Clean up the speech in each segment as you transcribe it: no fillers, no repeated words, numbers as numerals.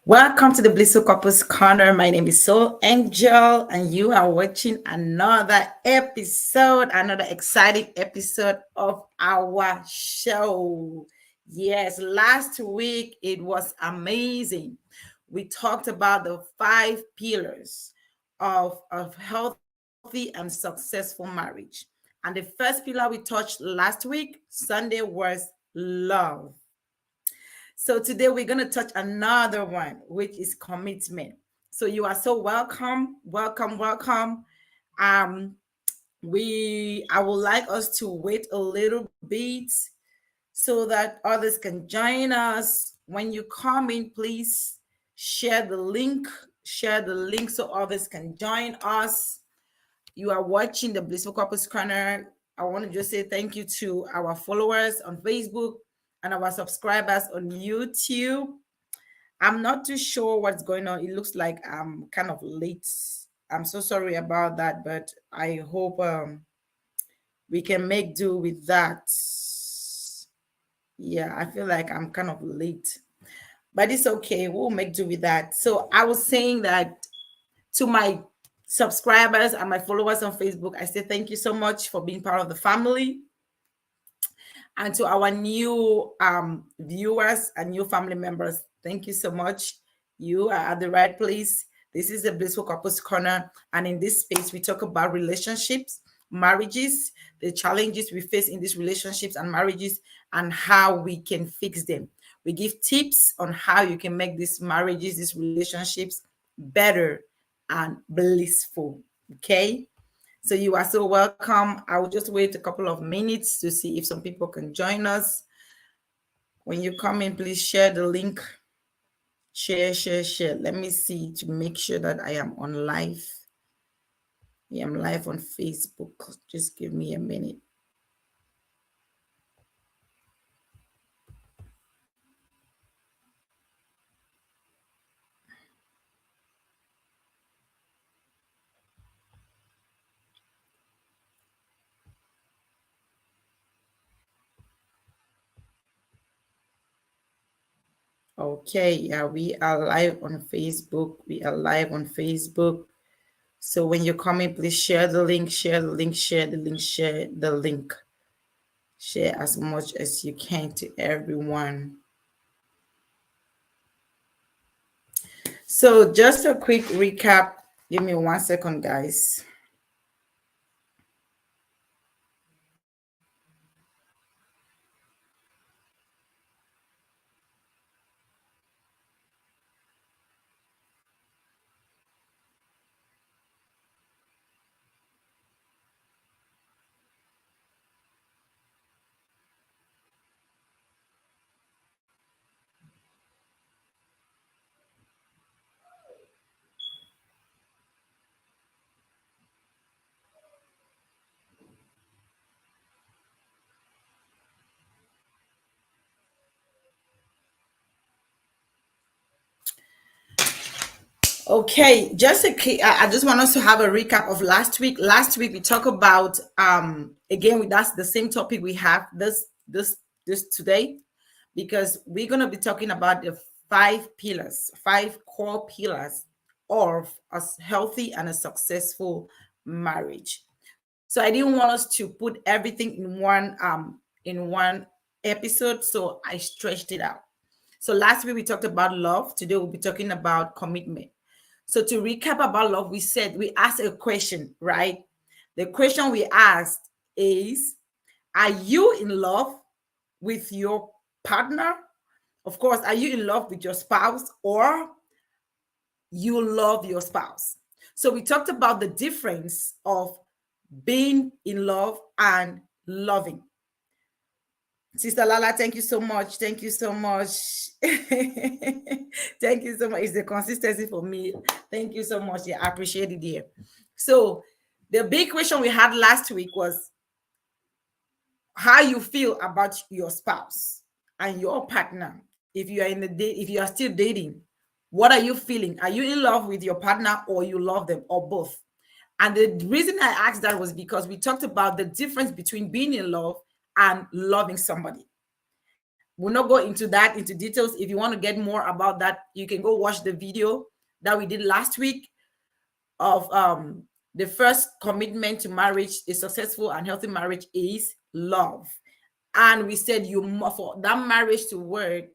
Welcome to the Blissful Couples Corner. My name is Soul Angel, and you are watching another exciting episode of our show. Yes, last week it was amazing. We talked about the 5 pillars of healthy and successful marriage. And the first pillar we touched last week, Sunday, was love. So today we're going to touch another one, which is commitment. So you are so welcome. Um, I would like us to wait a little bit so that others can join us. When you come in, please share the link. Share the link so others can join us. You are watching the Blissful Couples Corner. I want to just say thank you to our followers on Facebook and our subscribers on YouTube. I'm not too sure what's going on. It looks like I'm kind of late. I'm so sorry about that, but I hope we can make do with that. Yeah, I feel like I'm kind of late, but it's okay. We'll make do with that. So I was saying that to my subscribers and my followers on Facebook, I say thank you so much for being part of the family. And to our new viewers and new family members, thank you so much. You are at the right place. This is the Blissful Couples Corner. And in this space, we talk about relationships, marriages, the challenges we face in these relationships and marriages, and how we can fix them. We give tips on how you can make these marriages, these relationships better and blissful. Okay. So you are so welcome. I will just wait a couple of minutes to see if some people can join us. When you come in, please share the link. Share. Let me see to make sure that I am on live. I am live on Facebook. Just give me a minute. Okay, yeah, we are live on Facebook. So when you come in, please share the link. Share as much as you can to everyone. So just a quick recap. Give me 1 second, guys. Okay, just I just want us to have a recap of last week. Last week we talked about again that's the same topic we have this today, because we're gonna be talking about the 5 pillars, 5 core pillars of a healthy and a successful marriage. So I didn't want us to put everything in one episode, so I stretched it out. So last week we talked about love. Today we'll be talking about commitment. So to recap about love, we asked a question, right? The question we asked is, are you in love with your partner? Of course, are you in love with your spouse, or you love your spouse? So we talked about the difference of being in love and loving. Sister Lala, thank you so much. Thank you so much. Thank you so much. It's the consistency for me. Thank you so much. Yeah, I appreciate it here. So the big question we had last week was how you feel about your spouse and your partner. If you are if you are still dating, what are you feeling? Are you in love with your partner, or you love them, or both? And the reason I asked that was because we talked about the difference between being in love and loving somebody. We'll not go into that into details. If you want to get more about that, you can go watch the video that we did last week of the first commitment to marriage, a successful and healthy marriage, is love. And we said for that marriage to work,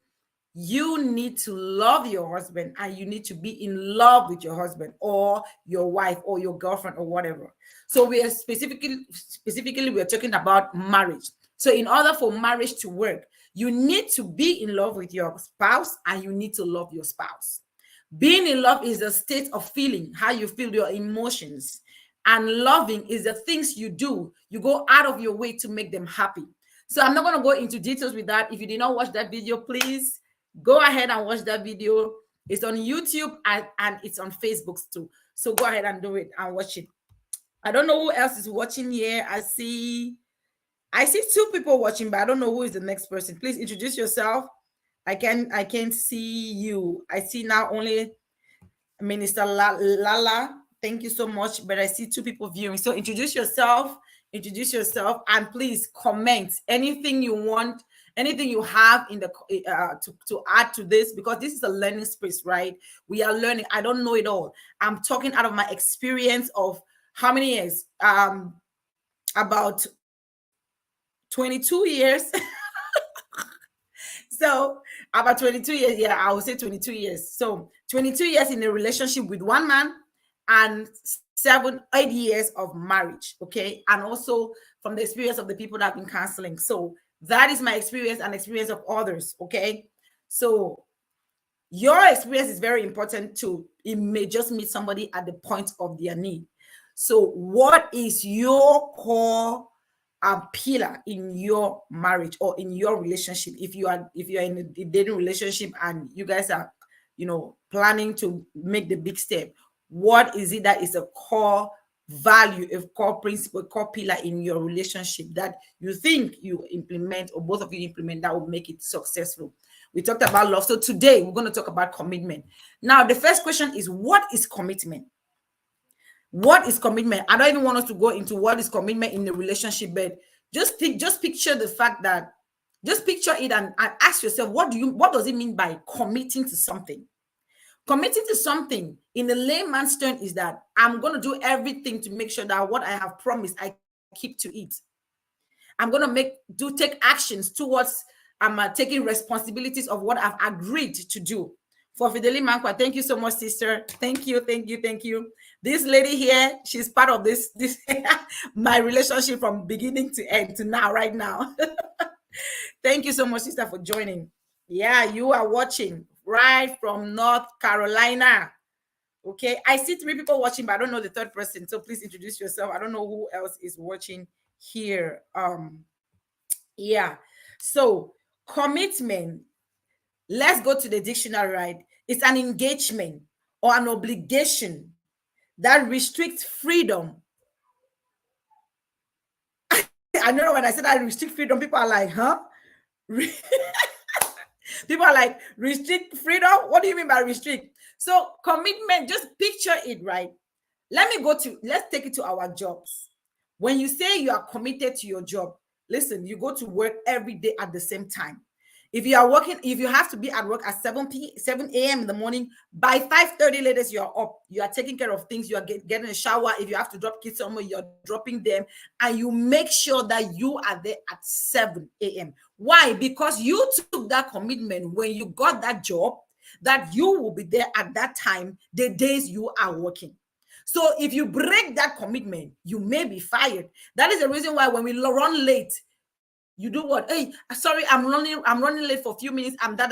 you need to love your husband, and you need to be in love with your husband or your wife or your girlfriend or whatever. So we are specifically we are talking about marriage. So in order for marriage to work, you need to be in love with your spouse, and you need to love your spouse. Being in love is a state of feeling, how you feel, your emotions. And loving is the things you do. You go out of your way to make them happy. So I'm not going to go into details with that. If you did not watch that video, please go ahead and watch that video. It's on YouTube and it's on Facebook too. So go ahead and do it and watch it. I don't know who else is watching here. I see 2 people watching, but I don't know who is the next person. Please introduce yourself. I can't see you. I see now only Minister Lala. Thank you so much. But I see 2 people viewing. So introduce yourself, and please comment anything you want, anything you have in the to add to this, because this is a learning space, right? We are learning. I don't know it all. I'm talking out of my experience of how many years? About 22 years. So about 22 years, yeah, I would say 22 years. So 22 years in a relationship with one man and 7-8 years of marriage, okay? And also from the experience of the people that have been counseling. So that is my experience and experience of others, okay? So your experience is very important too. It may just meet somebody at the point of their need. So what is your core pillar in your marriage or in your relationship? If you are in a dating relationship and you guys are planning to make the big step, what is it that is a core value, a core principle, a core pillar in your relationship that you think you implement, or both of you implement, that will make it successful? We talked about love, so today we're going to talk about commitment. Now the first question is, what is commitment? What is commitment? I don't even want us to go into what is commitment in the relationship, but just picture the fact that, just picture it and ask yourself, what does it mean by committing to something? Committing to something in the layman's term is that I'm going to do everything to make sure that what I have promised, I keep to it. I'm going to take actions towards taking responsibilities of what I've agreed to do. For Fideli Mankwa, thank you so much, sister. Thank you. This lady here, she's part of this my relationship from beginning to end to now, right now. Thank you so much, sister, for joining. Yeah, you are watching right from North Carolina. Okay, I see 3 people watching, but I don't know the third person. So please introduce yourself. I don't know who else is watching here. Yeah. So commitment. Let's go to the dictionary, right? It's an engagement or an obligation that restricts freedom. I know when I said I restrict freedom, people are like, huh? People are like, restrict freedom? What do you mean by restrict? So commitment, just picture it, right? Let's take it to our jobs. When you say you are committed to your job, listen, you go to work every day at the same time. If you are working, if you have to be at work at 7 a.m. in the morning, by 5:30 latest, you are up. You are taking care of things. You are getting a shower. If you have to drop kids somewhere, you're dropping them. And you make sure that you are there at 7 a.m. Why? Because you took that commitment when you got that job, that you will be there at that time, the days you are working. So if you break that commitment, you may be fired. That is the reason why when we run late, you do what? Hey, sorry, I'm running late for a few minutes. I'm da.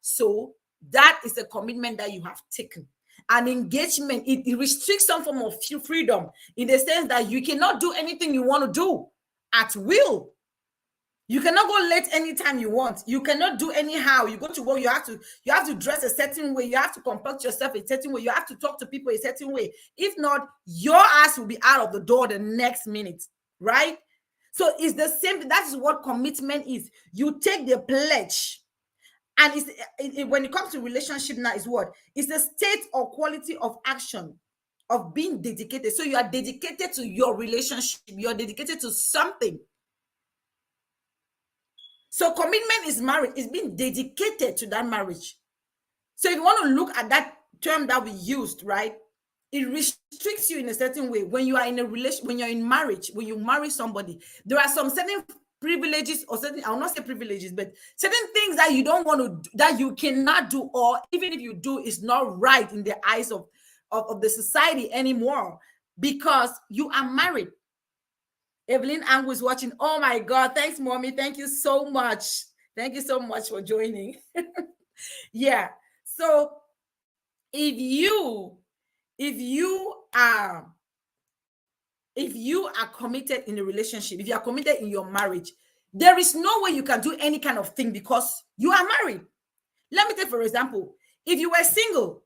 So that is a commitment that you have taken. An engagement, it restricts some form of freedom in the sense that you cannot do anything you want to do at will. You cannot go late anytime you want. You cannot do anyhow. You go to work, you have to dress a certain way. You have to comport yourself a certain way. You have to talk to people a certain way. If not, your ass will be out of the door the next minute, right? So it's the same thing. That is what commitment is. You take the pledge. And when it comes to relationship now, is what? It's the state or quality of action of being dedicated. So you are dedicated to your relationship. You are dedicated to something. So commitment is marriage. It's being dedicated to that marriage. So if you want to look at that term that we used, right, it restricts you in a certain way. When you are in a relation, when you're in marriage, when you marry somebody, there are some certain privileges or certain, I'll not say privileges, but certain things that you don't want to do, that you cannot do, or even if you do, it's not right in the eyes of the society anymore because you are married. Evelyn Ang was watching. Oh my God. Thanks, mommy. Thank you so much. Thank you so much for joining. Yeah. So if you if you are if you are committed in a relationship, if you are committed in your marriage, there is no way you can do any kind of thing because you are married. Let me take for example, if you were single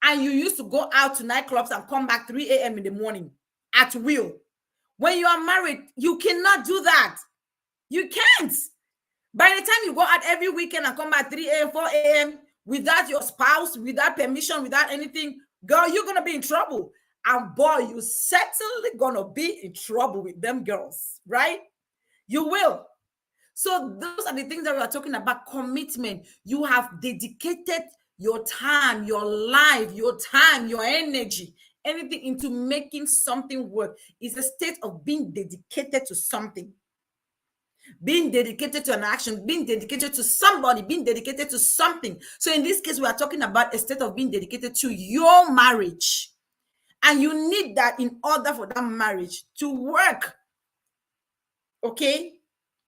and you used to go out to nightclubs and come back 3 a.m. in the morning at will, when you are married, you cannot do that. You can't. By the time you go out every weekend and come back 3 a.m., 4 a.m. without your spouse, without permission, without anything, girl, you're going to be in trouble. And boy, you certainly going to be in trouble with them girls, right? You will. So those are the things that we are talking about, commitment. You have dedicated your time, your life, your time, your energy, anything into making something work. It's a state of being dedicated to something, being dedicated to an action, being dedicated to somebody, being dedicated to something. So in this case, we are talking about a state of being dedicated to your marriage. And you need that in order for that marriage to work. Okay?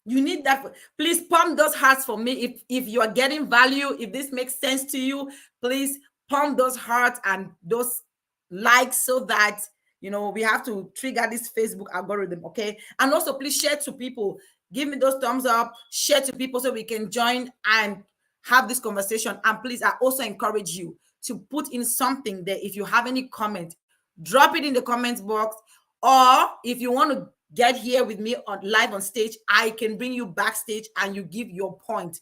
You need that. Please pump those hearts for me. If you are getting value, if this makes sense to you, please pump those hearts and those likes so that we have to trigger this Facebook algorithm. Okay. And also please share to people. Give me those thumbs up, share to people so we can join and have this conversation. And please, I also encourage you to put in something there. If you have any comment, drop it in the comments box. Or if you want to get here with me on live on stage, I can bring you backstage and you give your point.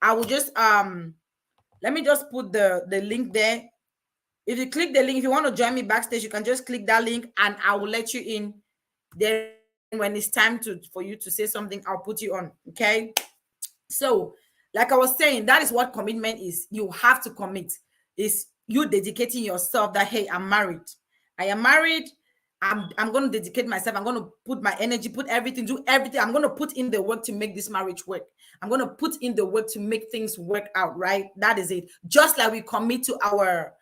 I will just let me just put the link there. If you click the link, if you want to join me backstage, you can just click that link and I will let you in. Then when it's time for you to say something, I'll put you on. Okay. So like I was saying, that is what commitment is. You have to commit. Is you dedicating yourself that, hey, I'm married. I am married. I'm going to dedicate myself. I'm going to put my energy, put everything, do everything. I'm going to put in the work to make this marriage work. I'm going to put in the work to make things work out, right? That is it. Just like we commit to our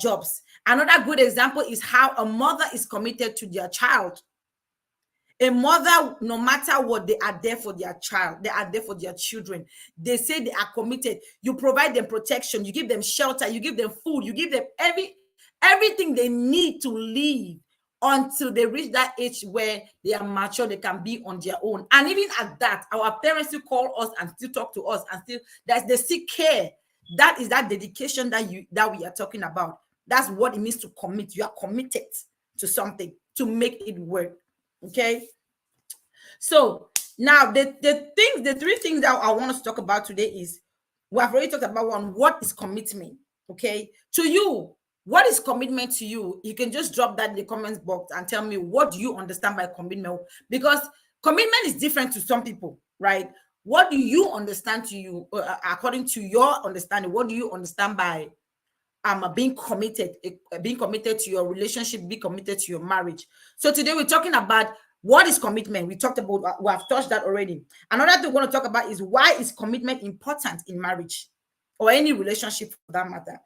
jobs. Another good example is how a mother is committed to their child. A mother, no matter what, they are there for their child. They are there for their children. They say they are committed. You provide them protection. You give them shelter. You give them food. You give them everything they need to live until they reach that age where they are mature. They can be on their own. And even at that, our parents still call us and still talk to us and still they seek care. That is that dedication that we are talking about. That's what it means to commit. You are committed to something to make it work. Okay. So now the three things that I want us to talk about today is, we have already talked about one. What is commitment? Okay. To you, what is commitment to you? You can just drop that in the comments box and tell me, what do you understand by commitment? Because commitment is different to some people, right? What do you understand to you, according to your understanding? What do you understand by being committed to your relationship, be committed to your marriage? So today we're talking about what is commitment. We talked about, we have touched that already. Another thing we want to talk about is, why is commitment important in marriage or any relationship for that matter?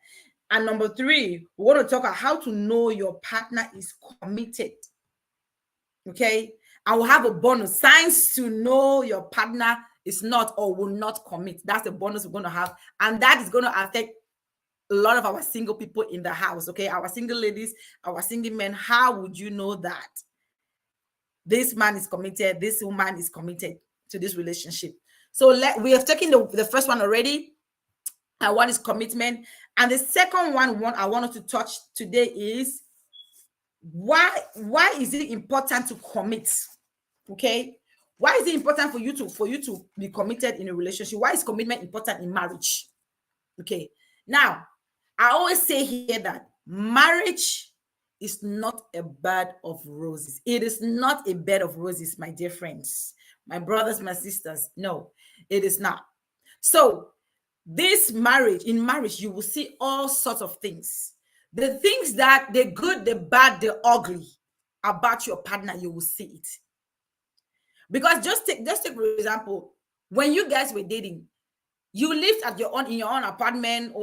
And number three, we want to talk about how to know your partner is committed. Okay. I will have a bonus, signs to know your partner is not or will not commit. That's the bonus we're going to have. And that is going to affect a lot of our single people in the house. Okay. Our single ladies, our single men. How would you know that this man is committed, this woman is committed to this relationship? So we have taken the first one already. What is commitment? And the second one I want us to touch today is, why is it important to commit? Okay. Why is it important for you to be committed in a relationship? Why is commitment important in marriage? Okay. Now, I always say here that marriage is not a bed of roses. It is not a bed of roses, my dear friends. My brothers, my sisters, no, it is not. So this marriage, in marriage, you will see all sorts of things. The things that the good, the bad, the ugly about your partner, you will see it. Because just take for example, when you guys were dating, you lived at your own in your own apartment,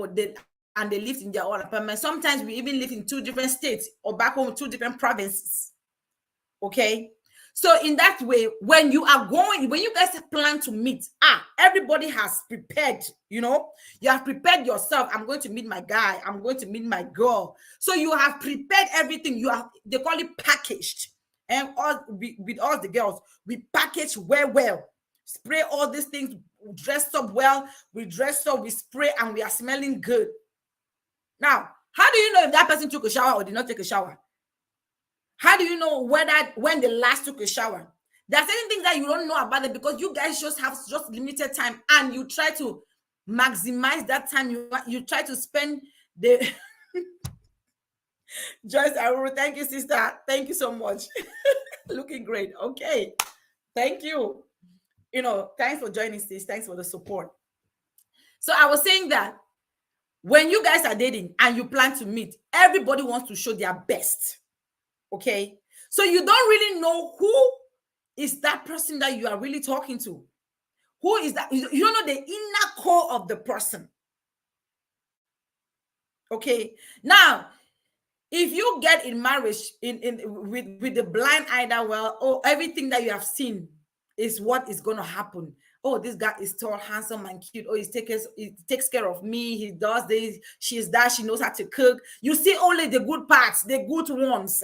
and they lived in their own apartment. Sometimes we even live in two different states, or back home, two different provinces. Okay. So in that way, when you guys plan to meet, everybody has prepared, you have prepared yourself. I'm going to meet my guy. I'm going to meet my girl. So you have prepared everything. They call it packaged. And with all the girls, we package well, spray all these things, dressed up well. We dress up, we spray, and we are smelling good. Now, how do you know if that person took a shower or did not take a shower? How do you know when they last took a shower? There are certain things that you don't know about it because you guys just have limited time, and you try to maximize that time. You try to spend the Joyce Aruru, thank you, sister. Thank you so much. Looking great. Okay. Thank you. Thanks for joining, sis. Thanks for the support. So I was saying that when you guys are dating and you plan to meet, everybody wants to show their best. Okay. So you don't really know who is that person that you are really talking to. Who is that? You don't know the inner core of the person. Okay. Now, if you get in marriage with the blind eye that, everything that you have seen is what is going to happen. Oh, this guy is tall, handsome, and cute. Oh, he takes care of me. He does this. She's that. She knows how to cook. You see only the good parts, the good ones.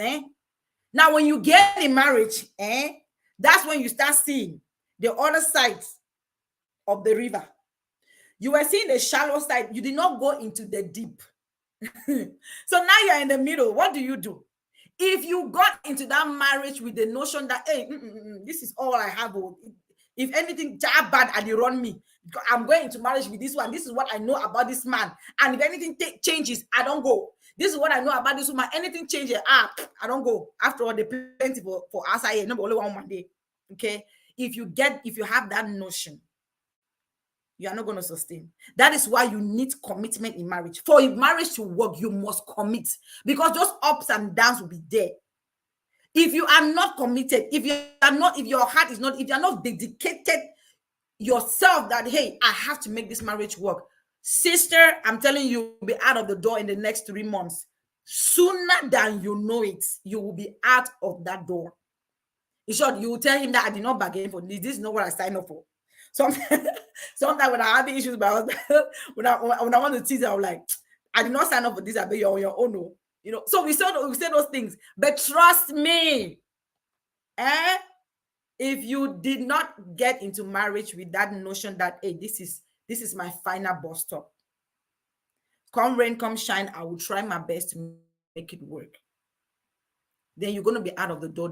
Now, when you get in marriage, that's when you start seeing the other side of the river. You were seeing the shallow side. You did not go into the deep. So now you're in the middle. What do? If you got into that marriage with the notion that, hey, this is all I have. If anything bad and they run me, I'm going into marriage with this one. This is what I know about this man. And if anything changes, I don't go. This is what I know about this woman. Anything changes, I don't go. After all, the plenty for us, I know only one day. Okay. If you have that notion, you are not going to sustain. That is why you need commitment in marriage. For marriage to work, you must commit, because those ups and downs will be there. If you are not committed, if your heart is not, if you are not dedicated yourself that, hey, I have to make this marriage work, sister, I'm telling you, you'll be out of the door in the next 3 months. Sooner than you know it, you will be out of that door. In short, you will tell him that I did not bargain for this. This is not what I signed up for. Sometimes when I have issues with my husband, when I want to tease, I'm like, I did not sign up for this. I bet you're on your own. No. So we say those things. But trust me, if you did not get into marriage with that notion that, hey, this is my final bus stop. Come rain, come shine, I will try my best to make it work. Then you're going to be out of the door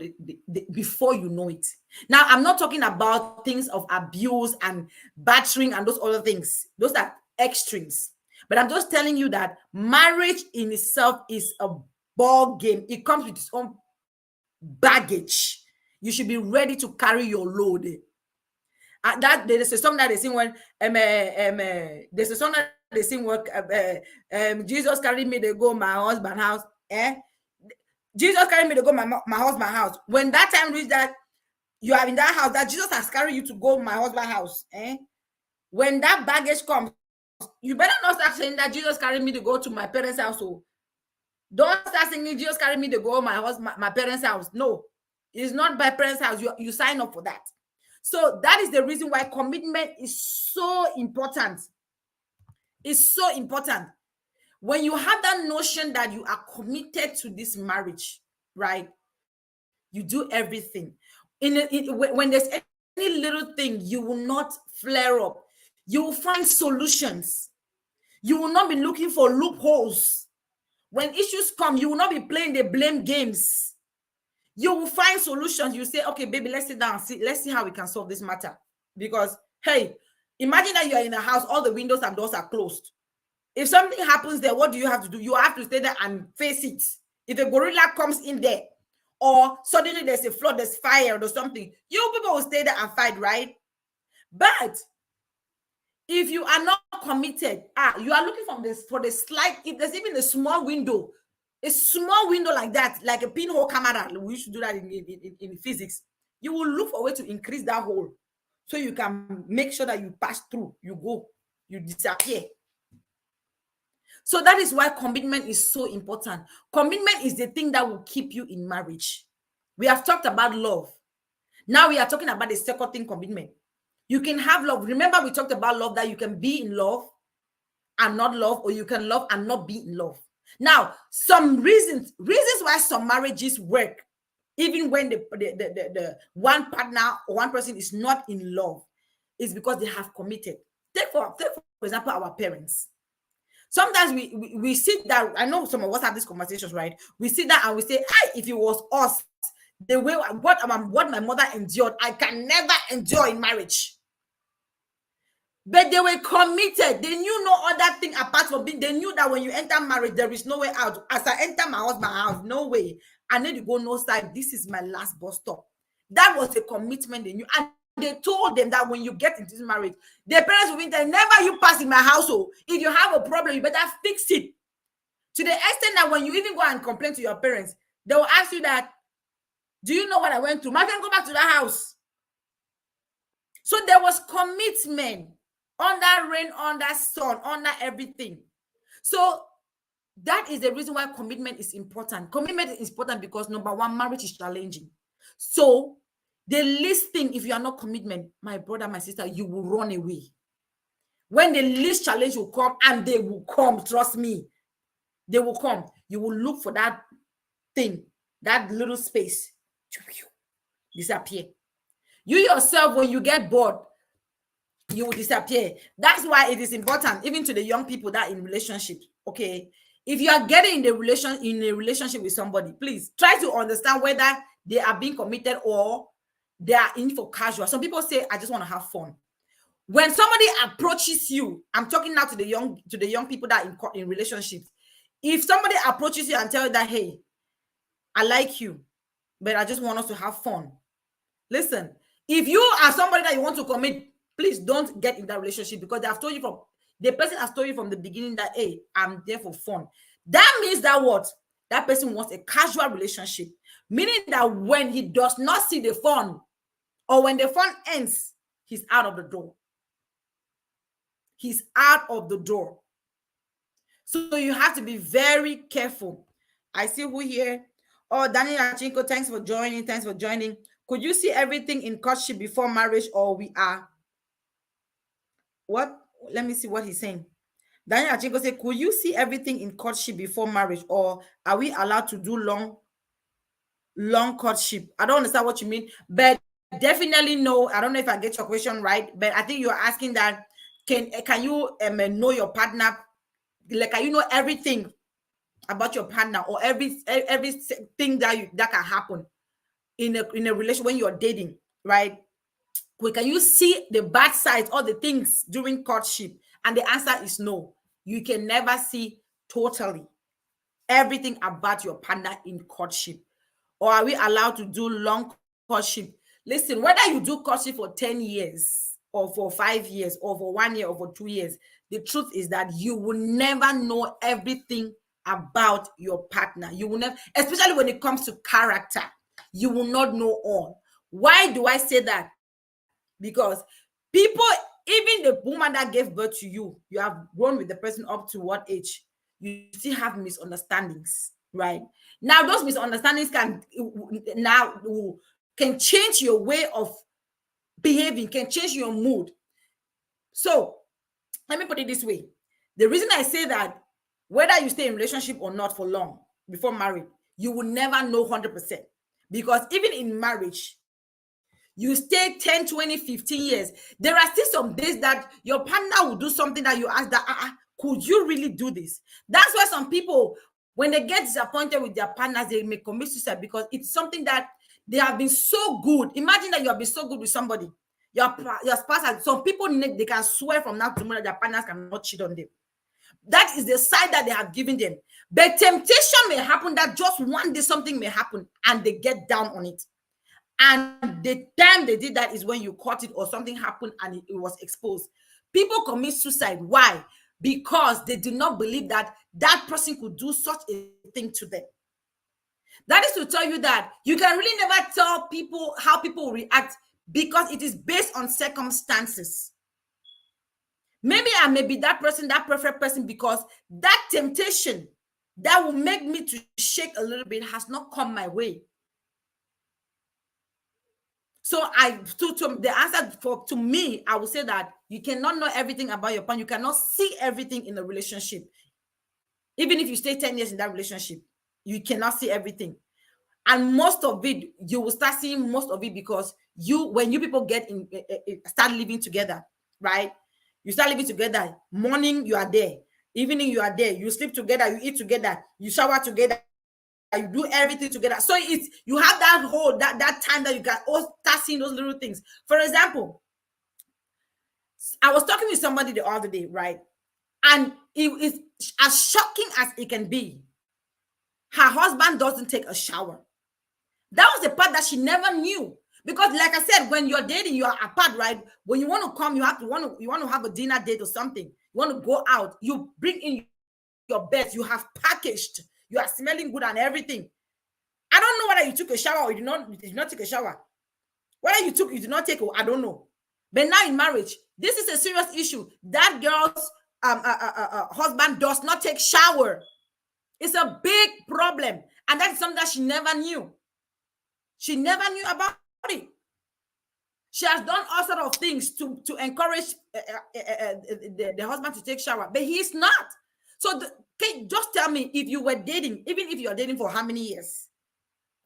before you know it. Now, I'm not talking about things of abuse and battering and those other things. Those are extremes. But I'm just telling you that marriage in itself is a ball game. It comes with its own baggage. You should be ready to carry your load. That there's a song that they sing when there's a song that they sing when Jesus carried me to go my husband's house. Jesus carried me to go my husband's house. When that time reached that you are in that house, that Jesus has carried you to go my husband's house. When that baggage comes, you better not start saying that Jesus carried me to go to my parents' house. So don't start singing Jesus carried me to go my parents' house. No, it's not my parents' house. You sign up for that. So that is the reason why commitment is so important. It's so important. When you have that notion that you are committed to this marriage, right? You do everything. When there's any little thing, you will not flare up. You will find solutions. You will not be looking for loopholes. When issues come, you will not be playing the blame games. You will find solutions. You say, okay, baby, let's sit down. Let's see how we can solve this matter. Because, hey, imagine that you are in a house, all the windows and doors are closed. If something happens there, what do you have to do? You have to stay there and face it. If a gorilla comes in there, or suddenly there's a flood, there's fire or something, you people will stay there and fight, right? But if you are not committed, you are looking for the slight, if there's even a small window like that, like a pinhole camera, we used to do that in physics. You will look for a way to increase that hole so you can make sure that you pass through, you disappear. So that is why commitment is so important. Commitment is the thing that will keep you in marriage. We have talked about love. Now we are talking about the second thing, commitment. You can have love. Remember, we talked about love, that you can be in love and not love, or you can love and not be in love. Now, some reasons why some marriages work, even when the one partner or one person is not in love, is because they have committed. Take for example, our parents. Sometimes we sit down. I know some of us have these conversations, right? We sit down and we say, if it was us, the way what my mother endured, I can never endure in marriage. But they were committed. They knew no other thing apart from being. They knew that when you enter marriage, there is no way out. As I enter my husband's house, no way. I need to go no side. This is my last bus stop. That was a commitment they knew. And they told them that when you get into this marriage, their parents will be there. Never you pass in my household. If you have a problem, you better fix it. To the extent that when you even go and complain to your parents, they will ask you that, do you know what I went through? My friend, go back to the house. So there was commitment under rain, under sun, under everything. So that is the reason why commitment is important. Commitment is important because, number one, marriage is challenging. So the least thing, if you are not commitment, my brother, my sister, you will run away. When the least challenge will come, and they will come, trust me, they will come. You will look for that thing, that little space, disappear. You yourself, when you get bored, you will disappear. That's why it is important, even to the young people that are in relationships. Okay, if you are getting in a relationship with somebody, please try to understand whether they are being committed or they are in for casual. Some people say, I just want to have fun. When somebody approaches you, I'm talking now to the young people that are in relationships. If somebody approaches you and tell you that, hey, I like you, but I just want us to have fun. Listen, if you are somebody that you want to commit, please don't get in that relationship, because they have told you the person has told you from the beginning that, hey, I'm there for fun. That means that what? That person wants a casual relationship, meaning that when he does not see the fun, or when the fun ends, he's out of the door. He's out of the door. So you have to be very careful. I see who here. Oh, Daniel Achinko, thanks for joining. Thanks for joining. Could you see everything in courtship before marriage, or we are? What? Let me see what he's saying. Daniel Achinko said, could you see everything in courtship before marriage, or are we allowed to do long courtship? I don't understand what you mean, but definitely no. I don't know if I get your question right, but I think you're asking that, can you know your partner? Like, can you know everything about your partner, or everything that can happen in a relation when you're dating, right? Can you see the bad sides, all the things during courtship? And the answer is no. You can never see totally everything about your partner in courtship. Or are we allowed to do long courtship? Listen, whether you do courtship for 10 years or for 5 years or for 1 year or for 2 years, the truth is that you will never know everything about your partner. You will never, especially when it comes to character, you will not know all. Why do I say that? Because people, even the woman that gave birth to you, you have grown with the person up to what age? You still have misunderstandings, right? Now, those misunderstandings can change your way of behaving, can change your mood. So let me put it this way. The reason I say that, whether you stay in relationship or not for long before marriage, you will never know 100%. Because even in marriage, you stay 10, 20, 15 years. There are still some days that your partner will do something that you ask that, could you really do this? That's why some people, when they get disappointed with their partners, they may commit suicide, because it's something that they have been so good. Imagine that you have been so good with somebody. Your spouse, some people, they can swear from now to tomorrow that their partners cannot cheat on them. That is the side that they have given them. But temptation may happen that just one day something may happen and they get down on it. And the time they did that is when you caught it or something happened and it was exposed. People commit suicide. Why? Because they do not believe that that person could do such a thing to them. That is to tell you that you can really never tell people how people react because it is based on circumstances. Maybe I may be that person, that perfect person, because that temptation that will make me to shake a little bit has not come my way. So the answer to me, I would say that you cannot know everything about your partner. You cannot see everything in a relationship. Even if you stay 10 years in that relationship, you cannot see everything. And most of it, you will start seeing most of it because when you people start living together, right? You start living together. Morning, you are there. Evening, you are there. You sleep together. You eat together. You shower together. You do everything together. So you have that time that you can all start seeing those little things. For example, I was talking with somebody the other day, right? And it is as shocking as it can be. Her husband doesn't take a shower. That was the part that she never knew. Because like I said, when you're dating, you are apart, right? When you want to come, you want to have a dinner date or something. You want to go out. You bring in your best. You have packaged. You are smelling good and everything. I don't know whether you took a shower or you did not take a shower. Whether you did not take, I don't know. But now in marriage, this is a serious issue. That girl's husband does not take shower. It's a big problem. And that's something that she never knew. She never knew about it. She has done all sorts of things to encourage the husband to take shower, but he's not. So just tell me, if you were dating, even if you're dating for how many years,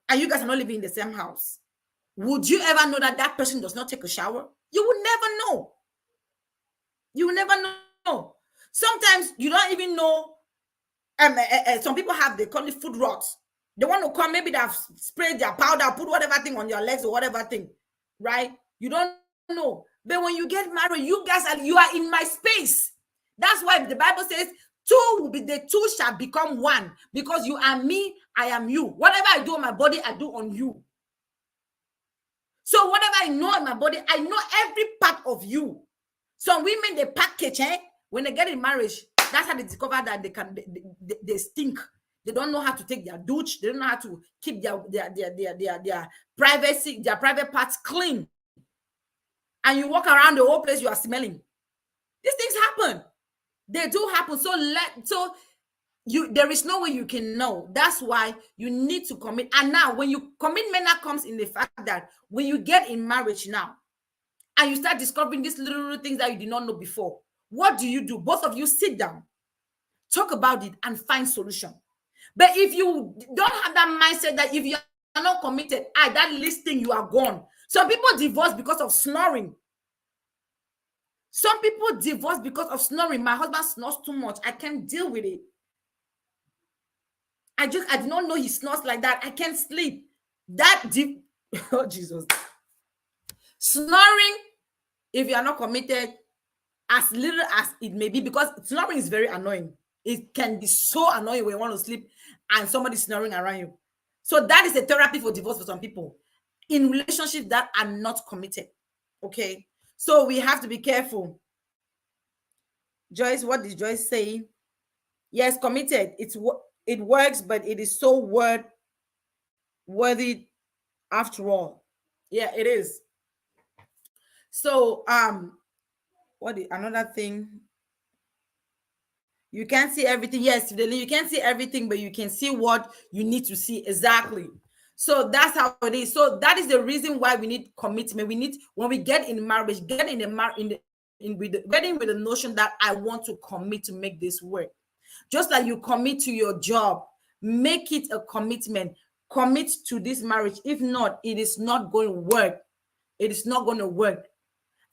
and you guys are not living in the same house, would you ever know that person does not take a shower? You will never know. You will never know. Sometimes you don't even know. Some people they call it food rot. They want to come, maybe they've sprayed their powder, put whatever thing on your legs or whatever thing, right? You don't know. But when you get married, you are in my space. That's why the Bible says the two shall become one, because you are me, I am you. Whatever I do on my body, I do on you. So whatever I know in my body, I know every part of you. Some women, they package, when they get in marriage, that's how they discover that they stink. They don't know how to take their douche. They don't know how to keep their privacy, their private parts clean. And you walk around the whole place, you are smelling. These things happen. They do happen. There is no way you can know. That's why you need to commit. And now, when you commitment now comes in the fact that when you get in marriage now, and you start discovering these little things that you did not know before, what do? Both of you sit down, talk about it, and find solution. But if you don't have that mindset that if you are not committed, that listing, you are gone. Some people divorce because of snoring. Some people divorce because of snoring. My husband snores too much. I can't deal with it. I did not know he snores like that. I can't sleep. Oh, Jesus. Snoring, if you are not committed, as little as it may be, because snoring is very annoying. It can be so annoying when you want to sleep and somebody's snoring around you. So that is a therapy for divorce for some people in relationships that are not committed. Okay. So we have to be careful. Joyce, what did Joyce say? Yes, committed. It works, but it is so worthy after all. Yeah, it is. So another thing? You can't see everything. Yes, you can't see everything, but you can see what you need to see. Exactly. So that's how it is. So that is the reason why we need commitment. We need, when we get in marriage, getting with the notion that I want to commit to make this work. Just like you commit to your job, make it a commitment. Commit to this marriage. If not, it is not going to work. It is not going to work.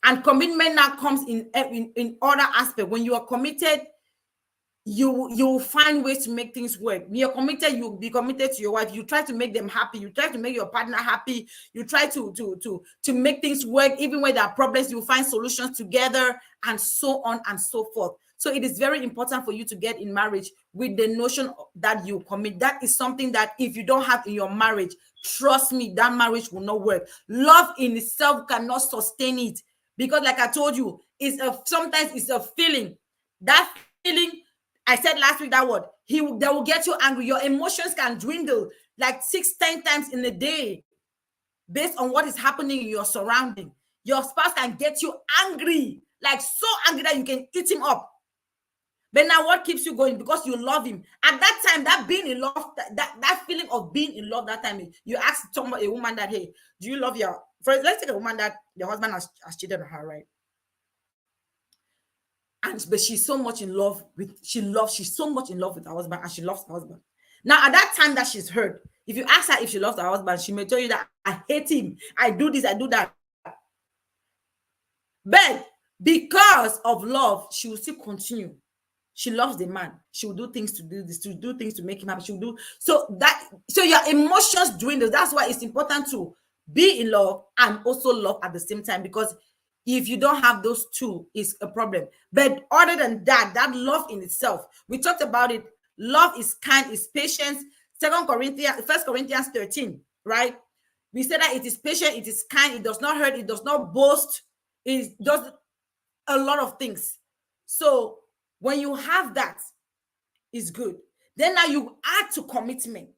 And commitment now comes in other aspects. When you are committed, you will find ways to make things work. When you're committed, you'll be committed to your wife. You try to make them happy. You try to make your partner happy. You try to make things work. Even when there are problems, you find solutions together, and so on and so forth. So it is very important for you to get in marriage with the notion that you commit. That is something that if you don't have in your marriage, trust me, that marriage will not work. Love in itself cannot sustain it, because like I told you, sometimes it's a feeling. That feeling, I said last week that word, they will get you angry. Your emotions can dwindle like 6-10 times in a day based on what is happening in your surrounding. Your spouse can get you angry, like so angry that you can eat him up. But now what keeps you going? Because you love him. At that time, that being in love, that feeling of being in love, that time, you ask a woman that, hey, do you love your... Let's take a woman that the husband has cheated on her, right? But she's so much in love she's so much in love with her husband, and she loves her husband. Now, at that time that she's hurt, if you ask her if she loves her husband, she may tell you that I hate him, I do this, I do that. But because of love, she will still continue. She loves the man. She will do things to do this, to do things to make him happy. She will do so your emotions dwindle. That's why it's important to be in love and also love at the same time, because if you don't have those two, it's a problem. But other than that, that love in itself, we talked about it. Love is kind, is patience. 1 Corinthians 13, right? We said that it is patient, it is kind, it does not hurt, it does not boast, it does a lot of things. So when you have that, it's good. Then now you add to commitment.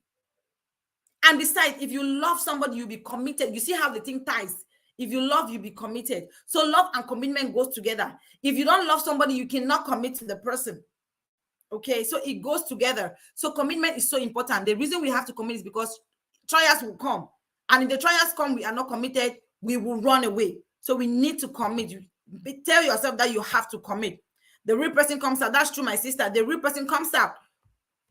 And besides, if you love somebody, you'll be committed. You see how the thing ties. If you love, you'll be committed. So love and commitment goes together. If you don't love somebody, you cannot commit to the person. Okay, so it goes together. So commitment is so important. The reason we have to commit is because trials will come. And if the trials come, we are not committed, we will run away. So we need to commit. Tell yourself that you have to commit. The real person comes out. That's true, my sister. The real person comes out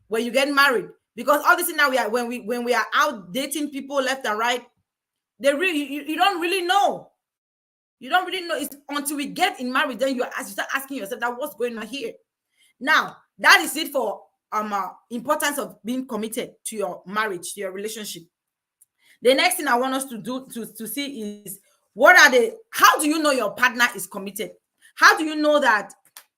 when you get married. Because all this thing now, when we are out dating people left and right, you don't really know. You don't really know. It's until we get in marriage, then you start asking yourself that what's going on here. Now, that is it for importance of being committed to your marriage, to your relationship. The next thing I want us to do to see is how do you know your partner is committed? How do you know that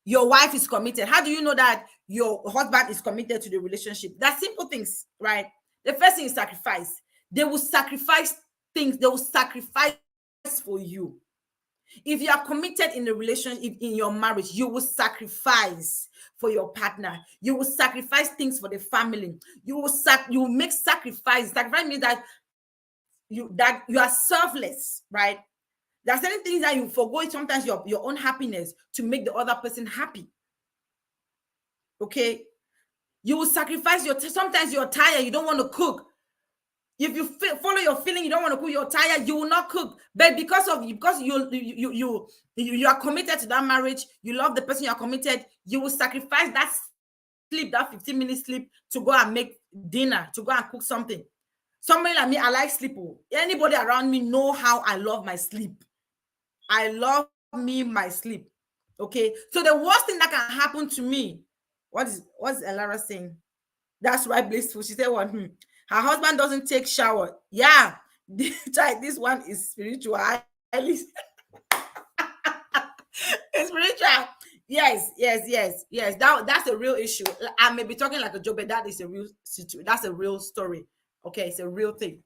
your wife is committed? How do you know that your husband is committed to the relationship? That's simple things, right? The first thing is sacrifice. They will sacrifice things. They will sacrifice for you. If you are committed in the relationship, in your marriage, you will sacrifice for your partner. You will sacrifice things for the family. You will make sacrifice. Sacrifice means that you are selfless, right? There are certain things that you forgo sometimes your own happiness to make the other person happy. Okay? You will sacrifice sometimes you're tired, you don't want to cook. If you follow your feeling, you don't want to cook, you're tired, you will not cook. But because you are committed to that marriage, you love the person, you are committed, you will sacrifice that sleep, that 15-minute sleep, to go and make dinner, to go and cook something. Somebody like me, I like sleep. Anybody around me know how I love my sleep. I love my sleep. Okay. So the worst thing that can happen to me, what's Elara saying? That's right, blissful. She said what? Her husband doesn't take shower. Yeah. This one is spiritual. It's spiritual. Yes. That's a real issue. I may be talking like a joke, but that is a real situation. That's a real story. Okay, it's a real thing.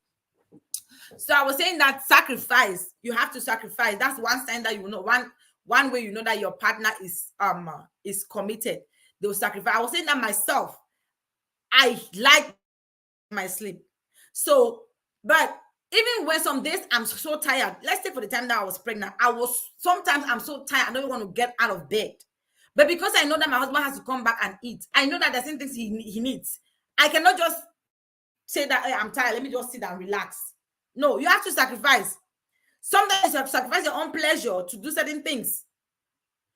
So I was saying that sacrifice, you have to sacrifice. That's one sign that you know, one way you know that your partner is committed. They will sacrifice. I was saying that myself. I like my sleep. So, but even when some days I'm so tired, let's say for the time that I was pregnant, sometimes I'm so tired, I don't want to get out of bed. But because I know that my husband has to come back and eat, I know that there's some things he needs. I cannot just say that, hey, I'm tired, let me just sit and relax. No, you have to sacrifice. Sometimes you have to sacrifice your own pleasure to do certain things.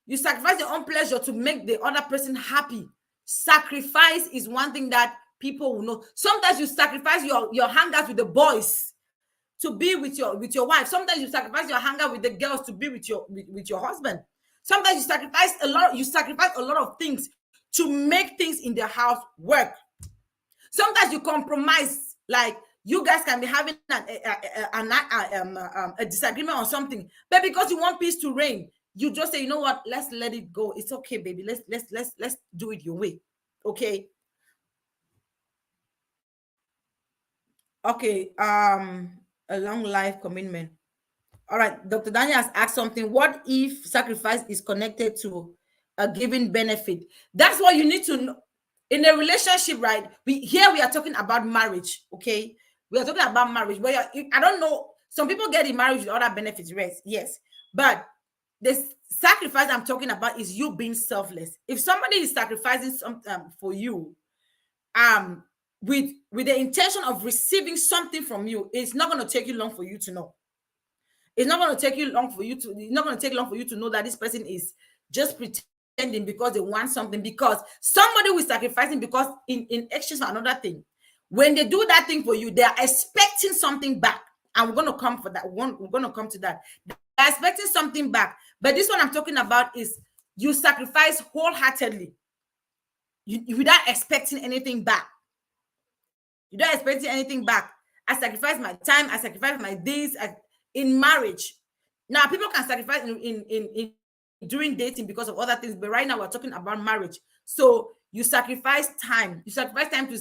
You sacrifice your own pleasure to make the other person happy. Sacrifice is one thing that people will know. Sometimes you sacrifice your hangouts with the boys to be with your wife. Sometimes you sacrifice your hangout with the girls to be with your husband. Sometimes you sacrifice a lot of things to make things in the house work. Sometimes you compromise, like you guys can be having a disagreement on something, but because you want peace to reign, You just say, you know what, let's let it go. It's okay, baby. Let's do it your way. Okay. Okay. A long life commitment. All right. Dr. Daniel has asked something. What if sacrifice is connected to a given benefit? That's what you need to know. In a relationship, right? We are talking about marriage. Okay. We are talking about marriage. Where I don't know. Some people get in marriage with other benefits, yes. But the sacrifice I'm talking about is you being selfless. If somebody is sacrificing something for you, um, with the intention of receiving something from you, it's not going to take you long for you to know. It's not going to take you long for you to. It's not going to take long for you to know that this person is just pretending because they want something. Because somebody will sacrificing because in exchange for another thing. When they do that thing for you, they are expecting something back, and we're going to come for that. We're going to come to that. They're expecting something back, but this one I'm talking about is you sacrifice wholeheartedly, without expecting anything back. You don't expect anything back. I sacrifice my time. I sacrifice my days in marriage. Now, people can sacrifice in during dating because of other things, but right now we're talking about marriage. So you sacrifice time. You sacrifice time to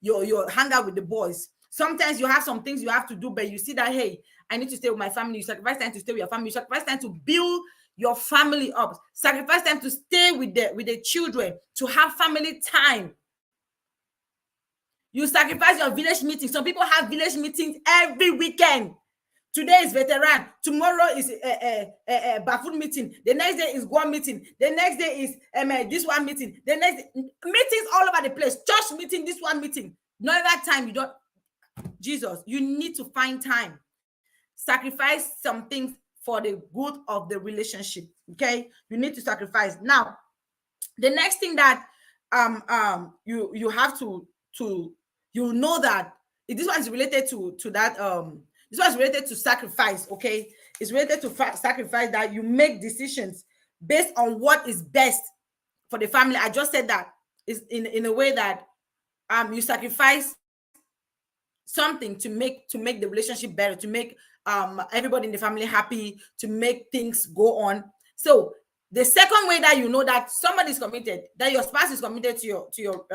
your hang out with the boys. Sometimes you have some things you have to do, but you see that, hey, I need to stay with my family. You sacrifice time to stay with your family. You sacrifice time to build your family up. Sacrifice time to stay with the children, to have family time. You sacrifice your village meetings. Some people have village meetings every weekend. Today is veteran. Tomorrow is a Bafut meeting. The next day is Guam meeting. The next day is this one meeting. The next day, meetings all over the place. Church meeting, this one meeting. None of that time. You don't. Jesus, you need to find time. Sacrifice some things for the good of the relationship. Okay, you need to sacrifice. Now, the next thing that you have to you know that this one is related to that this one is related to sacrifice. Okay, it's related to sacrifice, that you make decisions based on what is best for the family. I just said that is in a way that you sacrifice something to make the relationship better, to make everybody in the family happy, to make things go on. So the second way that you know that somebody is committed, that your spouse is committed to your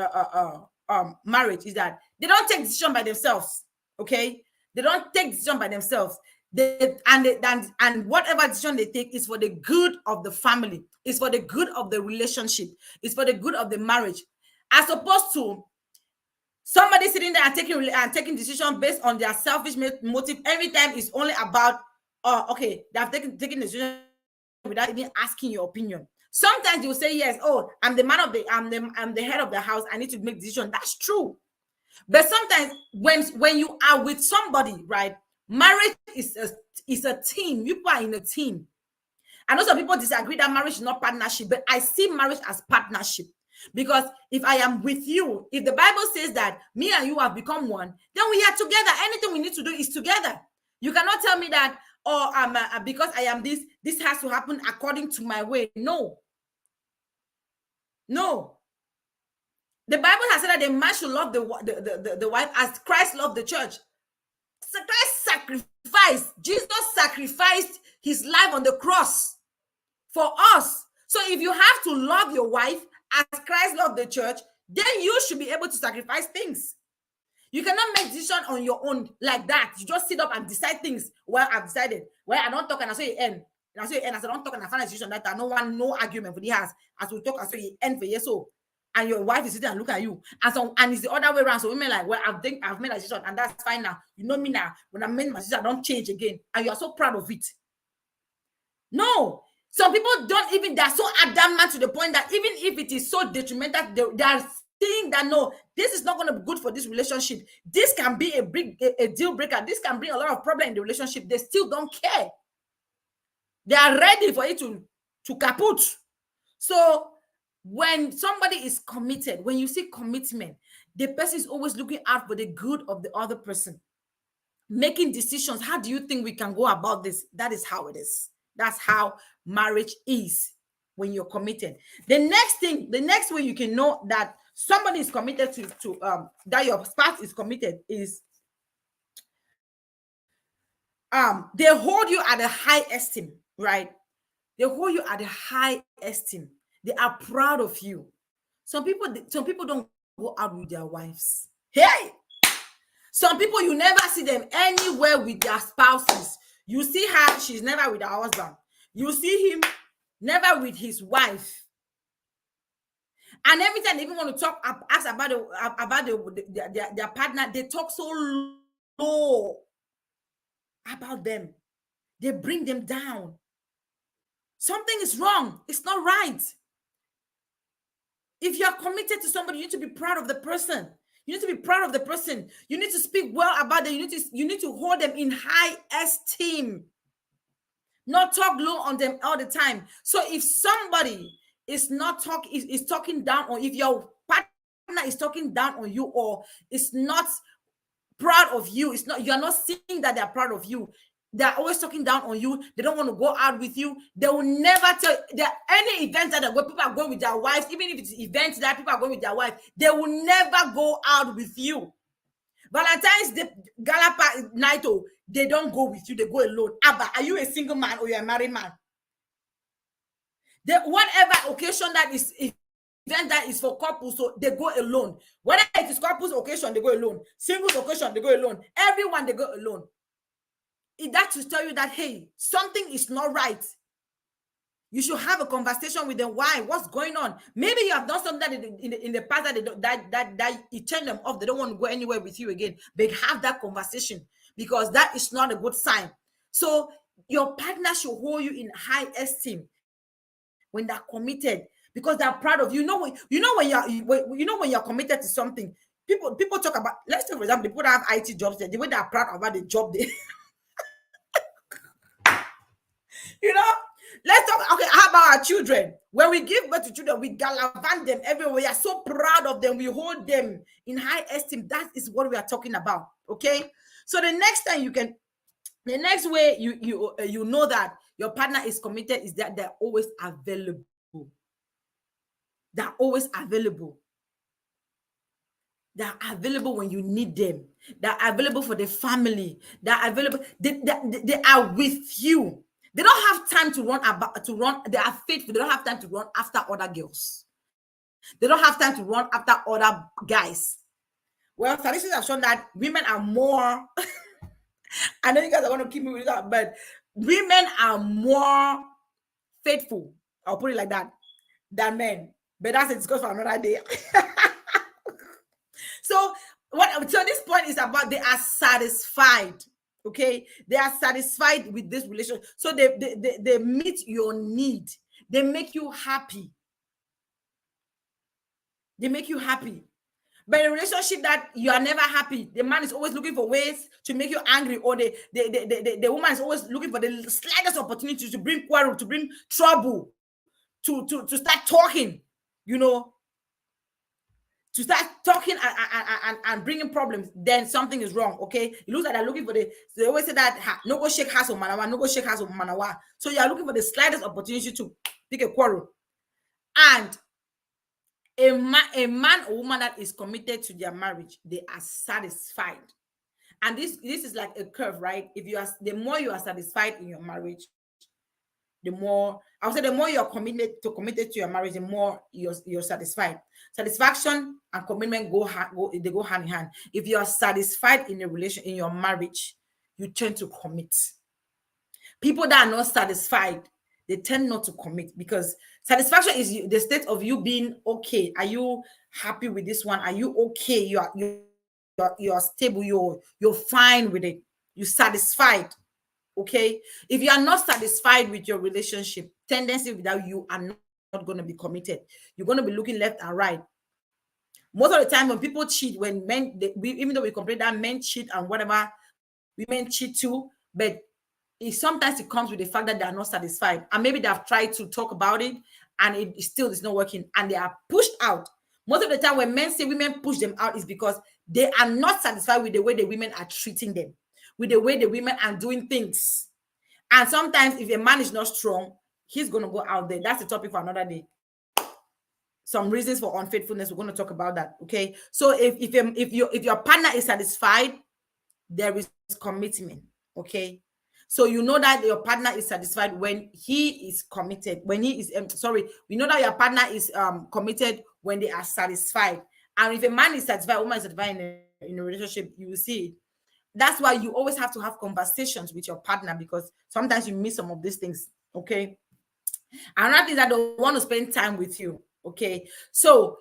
marriage, is that they don't take decision by themselves. Okay, they don't take decision by themselves. And whatever decision they take is for the good of the family. It's for the good of the relationship. It's for the good of the marriage, as opposed to somebody sitting there and taking decision based on their selfish motive. Every time is only about, okay, they have taken decision without even asking your opinion. Sometimes you say yes, oh, I'm the man of the I'm the head of the house, I need to make decision. That's true. But sometimes when you are with somebody, right, marriage is a team. You are in a team. I know some people disagree that marriage is not partnership, but I see marriage as partnership. Because if I am with you, if the Bible says that me and you have become one, then we are together. Anything we need to do is together. You cannot tell me that, oh, because I am this has to happen according to my way. No. The Bible has said that the man should love the wife as Christ loved the church. So Christ sacrificed. Jesus sacrificed his life on the cross for us. So if you have to love your wife as Christ loved the church, then you should be able to sacrifice things. You cannot make decision on your own like that. You just sit up and decide things. Well, I've decided. Well, I don't talk and I say end. And I say end. As I don't talk and I find a decision that I don't want no argument for the house. As we talk, I say end for yes. So, and your wife is sitting and look at you. And it's the other way around. So women like, well, I've made a decision and that's fine now. You know me now. When I made my decision, I don't change again. And you are so proud of it. No. Some people don't even, they're so adamant to the point that even if it is so detrimental, they are saying that no, this is not going to be good for this relationship. This can be a deal breaker. This can bring a lot of problem in the relationship. They still don't care. They are ready for it to kaput. So when somebody is committed, when you see commitment, the person is always looking out for the good of the other person. Making decisions. How do you think we can go about this? That is how it is. That's how marriage is when you're committed. The next way you can know that somebody is committed to that your spouse is committed is they hold you at a high esteem, right? They hold you at a high esteem. They are proud of you. Some people don't go out with their wives. Hey, some people, you never see them anywhere with their spouses. You see her, she's never with her husband. You see him, never with his wife. And every time they even want to talk, ask about their partner, they talk so low about them. They bring them down. Something is wrong. It's not right. If you are committed to somebody, you need to be proud of the person. You need to be proud of the person. You need to speak well about them. You need to hold them in high esteem. Not talk low on them all the time. So if somebody is not is talking down, or if your partner is talking down on you, or is not proud of you, you're not seeing that they're proud of you. They're always talking down on you. They don't want to go out with you. They will never tell there any events that people are going with their wives, even if it's events that people are going with their wife, they will never go out with you. Valentine's Day, Galapa night, they don't go with you, they go alone. Abba, are you a single man or you're a married man? Whatever occasion that is, event that is for couples, so they go alone. Whether it is couples occasion, they go alone. Singles occasion, they go alone. Everyone, they go alone. That's to tell you that, hey, something is not right. You should have a conversation with them. Why? What's going on? Maybe you have done something in the past that you turn them off. They don't want to go anywhere with you again. But have that conversation, because that is not a good sign. So your partner should hold you in high esteem when they're committed, because they're proud of you. When you're committed to something. People talk about. Let's say, for example, people that have IT jobs. The way they're proud about the job they. Let's talk. Okay, how about our children? When we give birth to children, we gallivant them everywhere. We are so proud of them. We hold them in high esteem. That is what we are talking about. Okay. So the next way you know that your partner is committed is that they're always available. They're always available. They're available when you need them. They're available for the family. They're available. They are with you. They don't have time to run. They are faithful. They don't have time to run after other girls. They don't have time to run after other guys. Well, statistics have shown that women are more. I know you guys are going to keep me with that, but women are more faithful. I'll put it like that than men. But that's a discussion for another day. So this point is about they are satisfied. Okay, they are satisfied with this relationship. So they meet your need. They make you happy. They make you happy. But in a relationship that you are never happy, the man is always looking for ways to make you angry, or the woman is always looking for the slightest opportunity to bring quarrel, to bring trouble, to start talking, to start talking and bringing problems, then something is wrong. Okay, it looks like they're looking for they always say that no go shake hands on manawa, no go shake hands on manawa. So you are looking for the slightest opportunity to pick a quarrel. And a man or woman that is committed to their marriage, they are satisfied. And this is like a curve, right? The more you are satisfied in your marriage, the more you're committed to your marriage, the more you're satisfied. Satisfaction and commitment go hand in hand. If you are satisfied in in your marriage, you tend to commit. People that are not satisfied, they tend not to commit, because satisfaction is the state of you being okay. Are you happy with this one? Are you okay? You're stable. You're fine with it. You're satisfied. Okay, if you are not satisfied with your relationship, tendency without you are not going to be committed. You're going to be looking left and right. Most of the time when people cheat, when men, even though we complain that men cheat and whatever, women cheat too, but sometimes it comes with the fact that they are not satisfied, and maybe they have tried to talk about it and it still is not working, and they are pushed out. Most of the time when men say women push them out is because they are not satisfied with the way the women are treating them, with the way the women are doing things. And sometimes if a man is not strong, he's going to go out there. That's a topic for another day. Some reasons for unfaithfulness, we're going to talk about that. Okay, so if your partner is satisfied, there is commitment. Okay, So you know that your partner is satisfied when he is committed. When he is we know that your partner is committed when they are satisfied. And if a man is satisfied, a woman is satisfied in a relationship, you will see it. That's why you always have to have conversations with your partner, because sometimes you miss some of these things. Okay. Another thing is that they want to spend time with you. Okay. So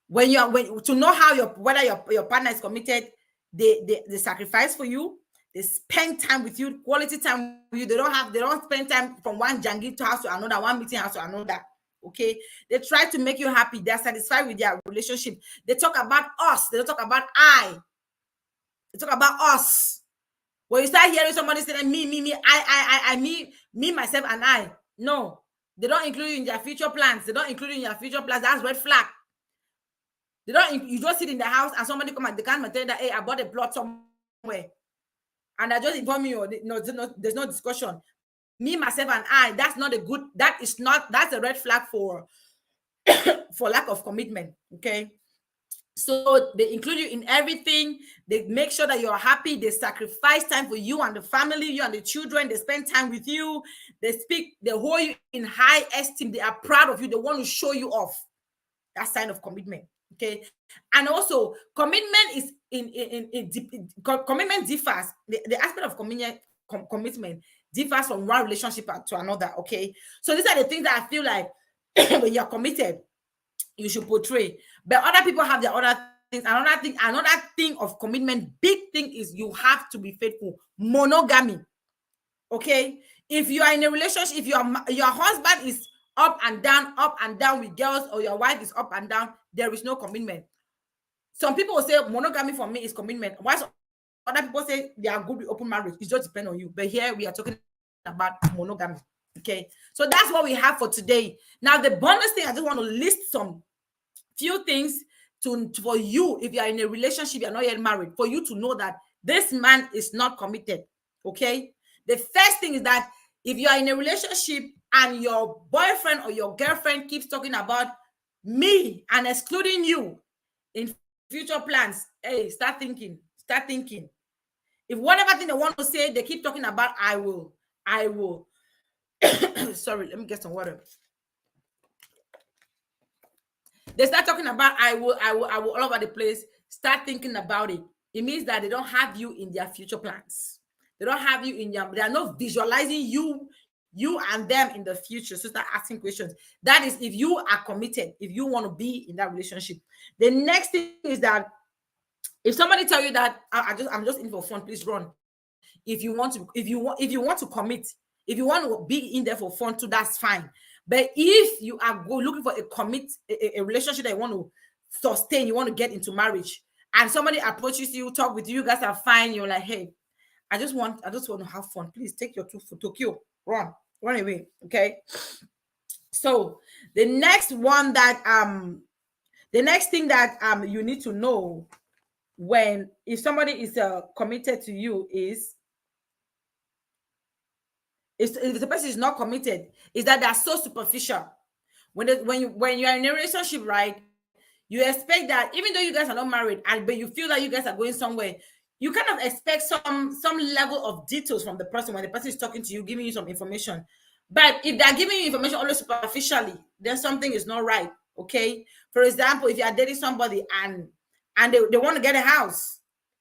when to know how whether your partner is committed, they sacrifice for you, they spend time with you, quality time with you. They don't spend time from one jangi to house to another, one meeting house to another. Okay, they try to make you happy. They're satisfied with their relationship. They talk about us. They don't talk about I. They talk about us. When you start hearing somebody saying me, myself, and I, no, they don't include you in their future plans. They don't include you in your future plans. That's red flag. They don't. You just sit in the house and somebody come and they can't tell you that, hey, I bought a plot somewhere, and I just inform you. No, there's no discussion. Me, myself, and I. That's not a good. That is not. That's a red flag for for lack of commitment. Okay. So they include you in everything. They make sure that you're happy. They sacrifice time for you and the family, you and the children. They spend time with you. They hold you in high esteem. They are proud of you. They want to show you off. That's sign of commitment. Okay. And also, commitment is commitment differs. The aspect of commitment differs from one relationship to another. Okay. So these are the things that I feel like when you're committed, you should portray. But other people have their other things. Another thing of commitment, big thing, is you have to be faithful. Monogamy. Okay. If you are in a relationship, if your husband is up and down with girls, or your wife is up and down, there is no commitment. Some people will say monogamy for me is commitment. While other people say they are good with open marriage. It just depends on you. But here we are talking about monogamy. Okay. So that's what we have for today. Now, the bonus thing, I just want to list some few things for you. If you are in a relationship, you're not yet married, for you to know that this man is not committed. Okay. The first thing is that if you are in a relationship and your boyfriend or your girlfriend keeps talking about me and excluding you in future plans, hey, start thinking. If whatever thing they want to say, they keep talking about I will. Sorry, let me get some water. They start talking about I will all over the place. Start thinking about it. It means that they don't have you in their future plans. They don't have you in they are not visualizing you and them in the future. So start asking questions. That is if you are committed, if you want to be in that relationship. The next thing is that if somebody tell you that I'm just in for fun, please run. If you want to commit, if you want to be in there for fun too, that's fine. But if you are looking for a relationship that you want to sustain, you want to get into marriage, and somebody approaches you, talk with you, you guys are fine, you're like, hey, I just want to have fun. Please take your two for Tokyo. Run away. Okay. So the next thing that you need to know if somebody is committed to you is if the person is not committed, is that they're so superficial. When you are in a relationship, right, you expect that even though you guys are not married, but you feel that you guys are going somewhere, you kind of expect some level of details from the person when the person is talking to you, giving you some information. But if they're giving you information only superficially, then something is not right. Okay. For example, if you are dating somebody and they want to get a house,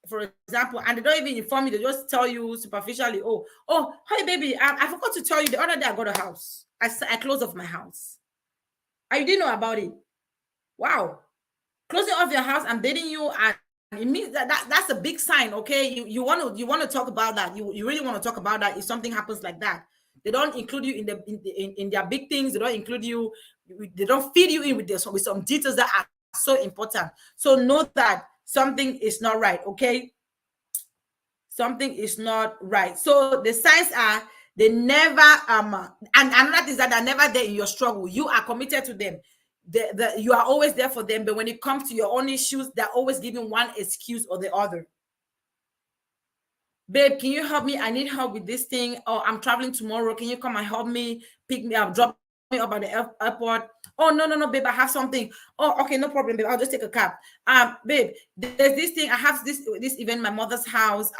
for example, and they don't even inform you, they just tell you superficially, oh, hi baby, I forgot to tell you the other day I got a house. I closed off my house. And you didn't know about it. Wow. Closing off your house, I'm dating you, and it means that's a big sign. Okay. You want to talk about that. You really want to talk about that if something happens like that. They don't include you in their big things. They don't include you. They don't feed you in with some details that are so important. So know that something is not right. Okay. Something is not right. So the signs are they never and another thing is that they're never there in your struggle. You are committed to them. You are always there for them, but when it comes to your own issues, they're always giving one excuse or the other. Babe, can you help me? I need help with this thing. Oh, I'm traveling tomorrow. Can you come and help me? Pick me up, drop me up at the airport. Oh, no, no, no, babe, I have something. Oh, okay, no problem, babe. I'll just take a cab. Babe, there's this thing. I have this event in my mother's house.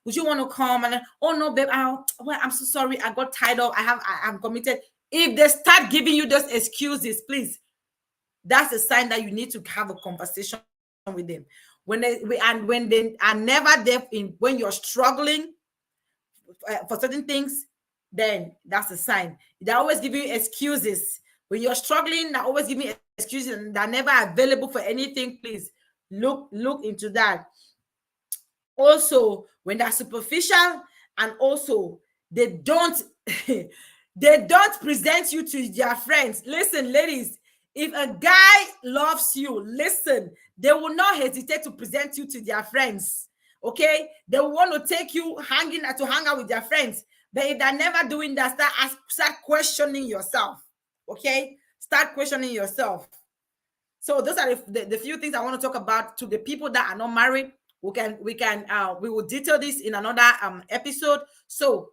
Would you want to come? And oh no, babe, well, I'm so sorry. I got tied up. I'm committed. If they start giving you those excuses, please, that's a sign that you need to have a conversation with them. When they are never there when you're struggling for certain things, then that's a sign. They always give you excuses. When you're struggling, they always give me excuses and they're never available for anything. Please look into that. Also, when they're superficial and also they don't they don't present you to their friends. Listen, ladies, if a guy loves you, listen, they will not hesitate to present you to their friends. Okay, they will want to take you hang out with their friends. But if they're never doing that, start questioning yourself. Okay, start questioning yourself. So those are the few things I want to talk about. To the people that are not married, we will detail this in another episode. So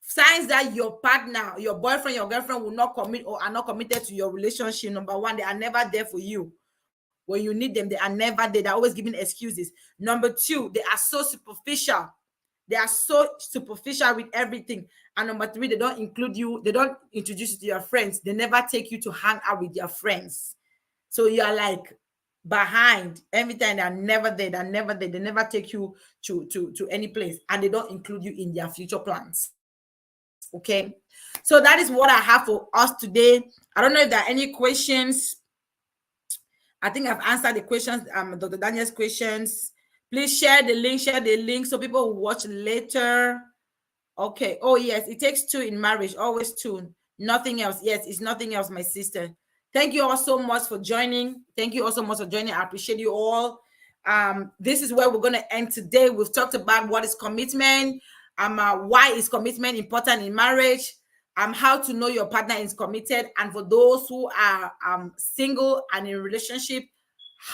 signs that your partner, your boyfriend, your girlfriend will not commit or are not committed to your relationship. Number one, they are never there for you. When you need them, they are never there. They're always giving excuses. Number two, they are so superficial. They are so superficial with everything. And number three, they don't include you. They don't introduce you to your friends. They never take you to hang out with your friends. So you are like behind every time. They're never there. They're never there. They never take you to any place. And they don't include you in their future plans. Okay. So that is what I have for us today. I don't know if there are any questions. I think I've answered the questions, Dr. Daniel's questions. Please share the link so people will watch later. Okay. Oh, yes. It takes two in marriage. Always two. Nothing else. Yes, it's nothing else, my sister. Thank you all so much for joining. Thank you all so much for joining. I appreciate you all. This is where we're going to end today. We've talked about what is commitment, why is commitment important in marriage, how to know your partner is committed, and for those who are single and in a relationship,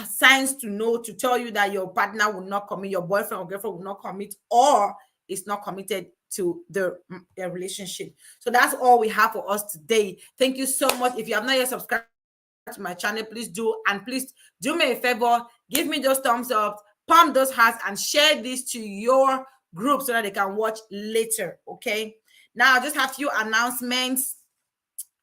signs to tell you that your partner will not commit, your boyfriend or girlfriend will not commit, or is not committed to the relationship. So that's all we have for us today. Thank you so much. If you have not yet subscribed to my channel, please do, and please do me a favor, give me those thumbs up, pump those hearts, and share this to your group so that they can watch later. Okay, now I just have a few announcements.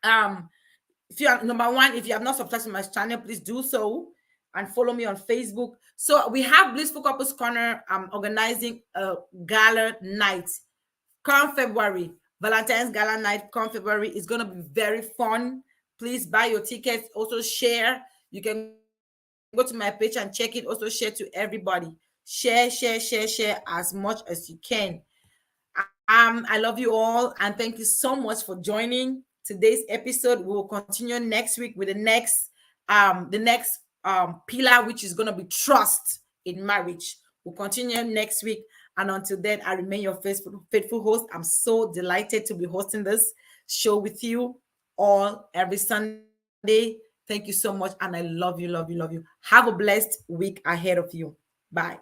Number one, if you have not subscribed to my channel, please do so and follow me on Facebook. So we have Blissful Couples Corner organizing a gala night come February. Valentine's Gala night come February is going to be very fun. Please buy your tickets. Also share. You can go to my page and check it. Also share to everybody. Share as much as you can. I love you all, and thank you so much for joining today's episode. We will continue next week with the next pillar, which is going to be trust in marriage. We'll continue next week. And until then, I remain your faithful host. I'm so delighted to be hosting this show with you all every Sunday. Thank you so much. And I love you. Have a blessed week ahead of you. Bye.